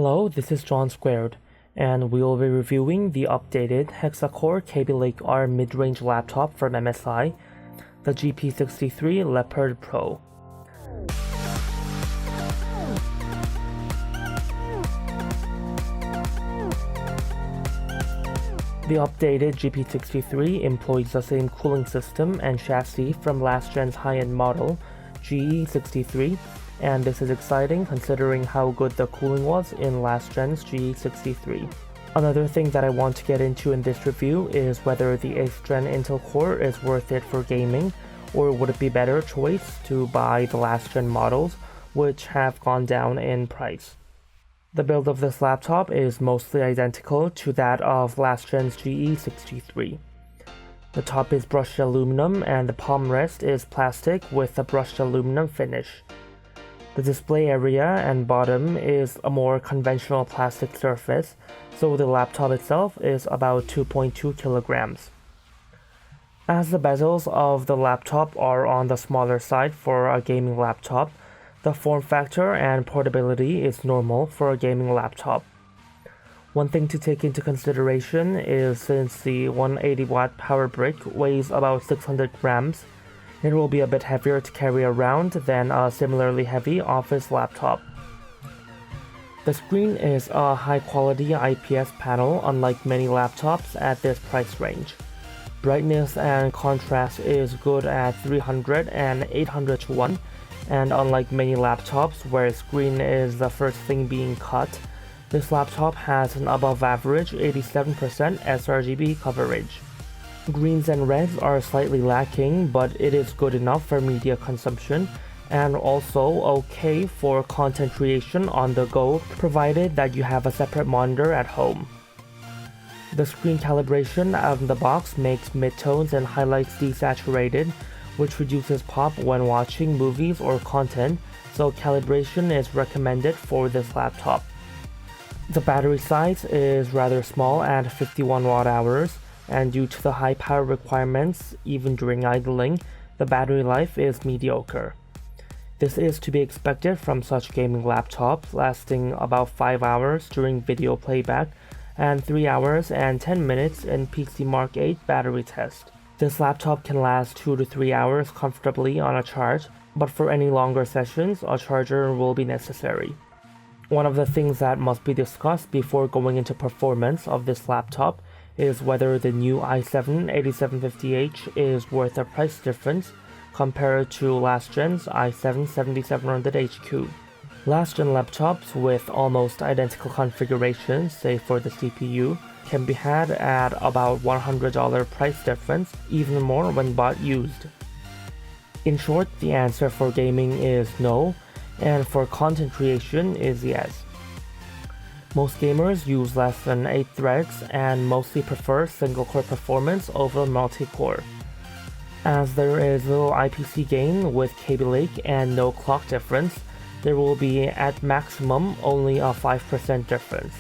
Hello, this is John Squared, and we will be reviewing the updated hexa-core Kaby Lake R mid-range laptop from MSI, the GP63 Leopard Pro. The updated GP63 employs the same cooling system and chassis from last gen's high-end model, GE63, and this is exciting considering how good the cooling was in last gen's GE63. Another thing that I want to get into in this review is whether the 8th gen Intel Core is worth it for gaming, or would it be better choice to buy the last gen models, which have gone down in price. The build of this laptop is mostly identical to that of last gen's GE63. The top is brushed aluminum and the palm rest is plastic with a brushed aluminum finish. The display area and bottom is a more conventional plastic surface, so the laptop itself is about 2.2 kilograms. As the bezels of the laptop are on the smaller side for a gaming laptop, the form factor and portability is normal for a gaming laptop. One thing to take into consideration is since the 180 watt power brick weighs about 600 grams, it will be a bit heavier to carry around than a similarly heavy office laptop. The screen is a high quality IPS panel unlike many laptops at this price range. Brightness and contrast is good at 300 and 800 to 1, and unlike many laptops where screen is the first thing being cut, this laptop has an above average 87% sRGB coverage. Greens and reds are slightly lacking, but it is good enough for media consumption and also okay for content creation on the go, provided that you have a separate monitor at home. The screen calibration out of the box makes midtones and highlights desaturated, which reduces pop when watching movies or content, so calibration is recommended for this laptop. The battery size is rather small at 51 watt-hours, and due to the high power requirements, even during idling, the battery life is mediocre. This is to be expected from such gaming laptops lasting about 5 hours during video playback and 3 hours and 10 minutes in PC Mark 8 battery test. This laptop can last 2 to 3 hours comfortably on a charge, but for any longer sessions, a charger will be necessary. One of the things that must be discussed before going into performance of this laptop is whether the new i7-8750H is worth the price difference compared to last gen's i7-7700HQ. Last gen laptops with almost identical configurations, save for the CPU, can be had at about $100 price difference, even more when bought used. In short, the answer for gaming is no, and for content creation is yes. Most gamers use less than 8 threads and mostly prefer single-core performance over multi-core. As there is little IPC gain with Kaby Lake and no clock difference, there will be at maximum only a 5% difference.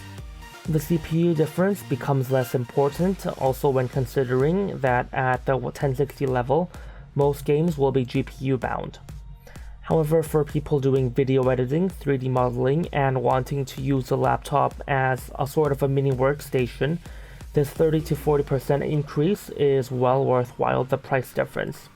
The CPU difference becomes less important also when considering that at the 1060 level, most games will be GPU bound. However, for people doing video editing, 3D modeling, and wanting to use the laptop as a sort of a mini workstation, this 30 to 40% increase is well worthwhile the price difference.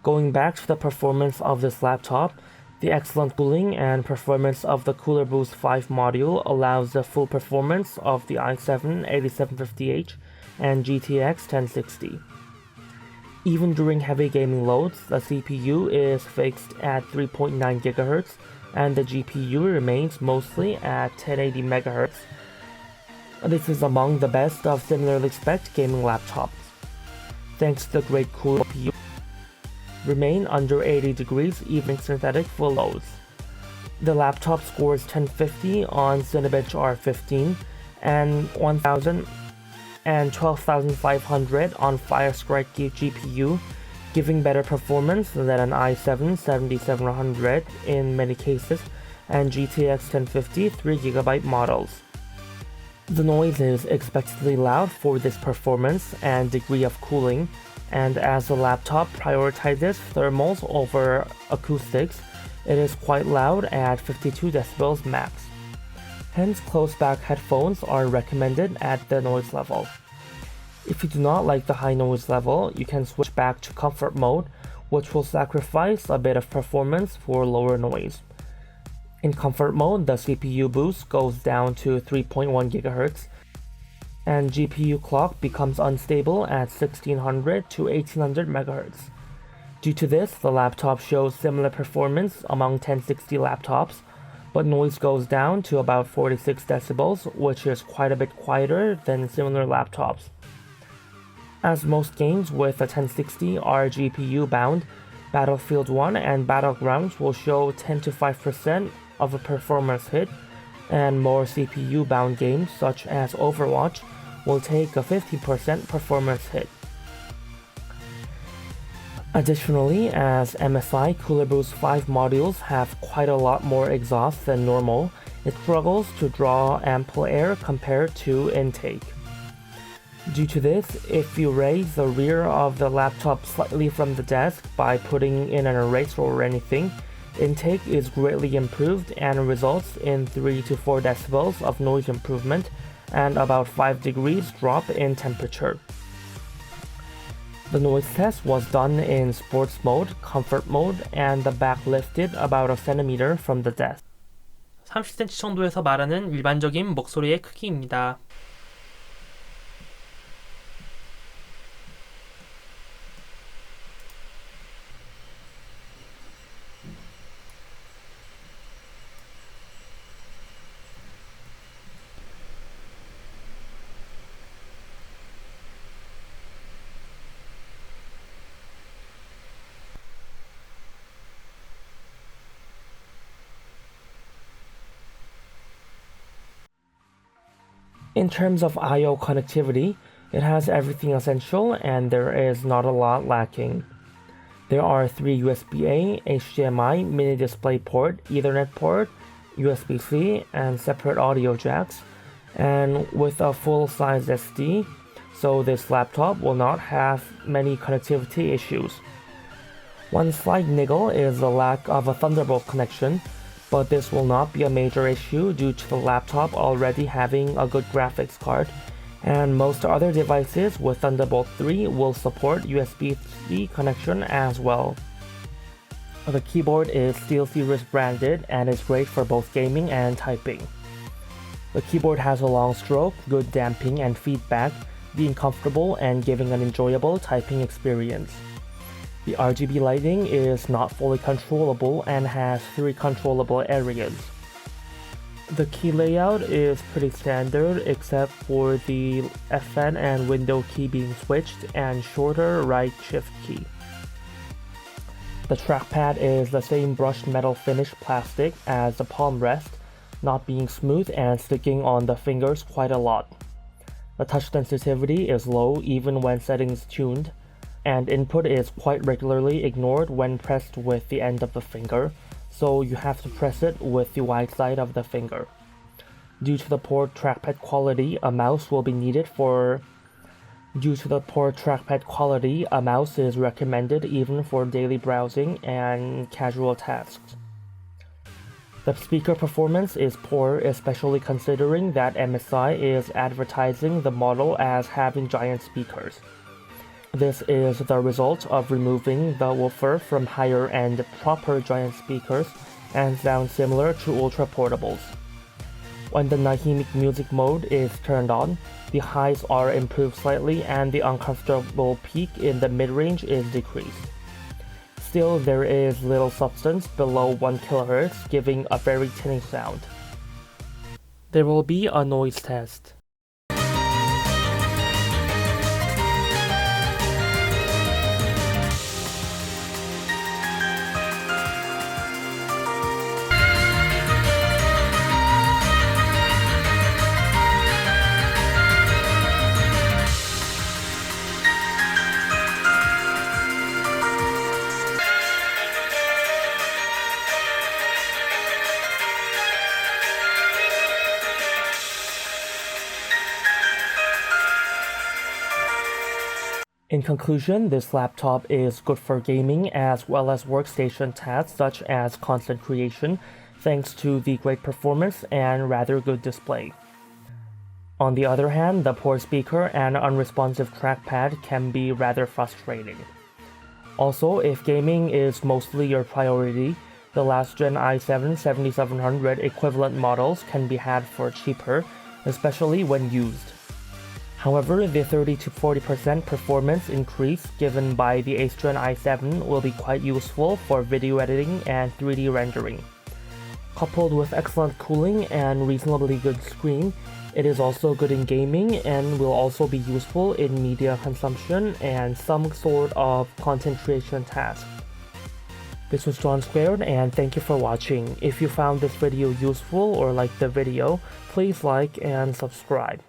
Going back to the performance of this laptop, the excellent cooling and performance of the Cooler Boost 5 module allows the full performance of the i7-8750H and GTX 1060. Even during heavy gaming loads, the CPU is fixed at 3.9 GHz and the GPU remains mostly at 1080 MHz. This is among the best of similarly spec'd gaming laptops. Thanks to the great cooling, CPU remain under 80 degrees even synthetic full loads. The laptop scores 1050 on Cinebench R15 and 1000 and 12,500 on Firestrike GPU, giving better performance than an i7-7700 in many cases and GTX 1050 3GB models. The noise is expectedly loud for this performance and degree of cooling, and as the laptop prioritizes thermals over acoustics, it is quite loud at 52 decibels max. Hence, closed-back headphones are recommended at the noise level. If you do not like the high noise level, you can switch back to comfort mode, which will sacrifice a bit of performance for lower noise. In comfort mode, the CPU boost goes down to 3.1 GHz, and GPU clock becomes unstable at 1600 to 1800 MHz. Due to this, the laptop shows similar performance among 1060 laptops, but noise goes down to about 46 decibels, which is quite a bit quieter than similar laptops. As most games with a 1060 are GPU bound, Battlefield 1 and Battlegrounds will show 10 to 5% of a performance hit, and more CPU bound games such as Overwatch will take a 50% performance hit. Additionally, as MSI Cooler Boost 5 modules have quite a lot more exhaust than normal, it struggles to draw ample air compared to intake. Due to this, if you raise the rear of the laptop slightly from the desk by putting in an eraser or anything, intake is greatly improved and results in 3 to 4 decibels of noise improvement and about 5 degrees drop in temperature. The noise test was done in sports mode, comfort mode, and the back lifted about a centimeter from the desk. 30cm 정도에서 말하는 일반적인 목소리의 크기입니다. In terms of I/O connectivity, it has everything essential and there is not a lot lacking. There are 3 USB-A, HDMI, mini display port, Ethernet port, USB-C, and separate audio jacks, and with a full-size SD, so this laptop will not have many connectivity issues. One slight niggle is the lack of a Thunderbolt connection, but this will not be a major issue due to the laptop already having a good graphics card, and most other devices with Thunderbolt 3 will support USB-C connection as well. The keyboard is SteelSeries branded and is great for both gaming and typing. The keyboard has a long stroke, good damping and feedback, being comfortable and giving an enjoyable typing experience. The RGB lighting is not fully controllable and has 3 controllable areas. The key layout is pretty standard except for the FN and window key being switched and shorter right shift key. The trackpad is the same brushed metal finish plastic as the palm rest, not being smooth and sticking on the fingers quite a lot. The touch sensitivity is low even when settings tuned, and input is quite regularly ignored when pressed with the end of the finger, so you have to press it with the wide side of the finger. Due to the poor trackpad quality, a mouse is recommended even for daily browsing and casual tasks. The speaker performance is poor, especially considering that MSI is advertising the model as having giant speakers. This is the result of removing the woofer from higher-end proper giant speakers and sounds similar to ultra portables. When the dynamic music mode is turned on, the highs are improved slightly and the uncomfortable peak in the mid-range is decreased. Still, there is little substance below 1 kHz, giving a very tinny sound. There will be a noise test. In conclusion, this laptop is good for gaming as well as workstation tasks such as content creation, thanks to the great performance and rather good display. On the other hand, the poor speaker and unresponsive trackpad can be rather frustrating. Also, if gaming is mostly your priority, the last gen i7 7700 equivalent models can be had for cheaper, especially when used. However, the 30 to 40% performance increase given by the 8th gen i7 will be quite useful for video editing and 3D rendering. Coupled with excellent cooling and reasonably good screen, it is also good in gaming and will also be useful in media consumption and some sort of content creation task. This was John Squared, and thank you for watching. If you found this video useful or liked the video, please like and subscribe.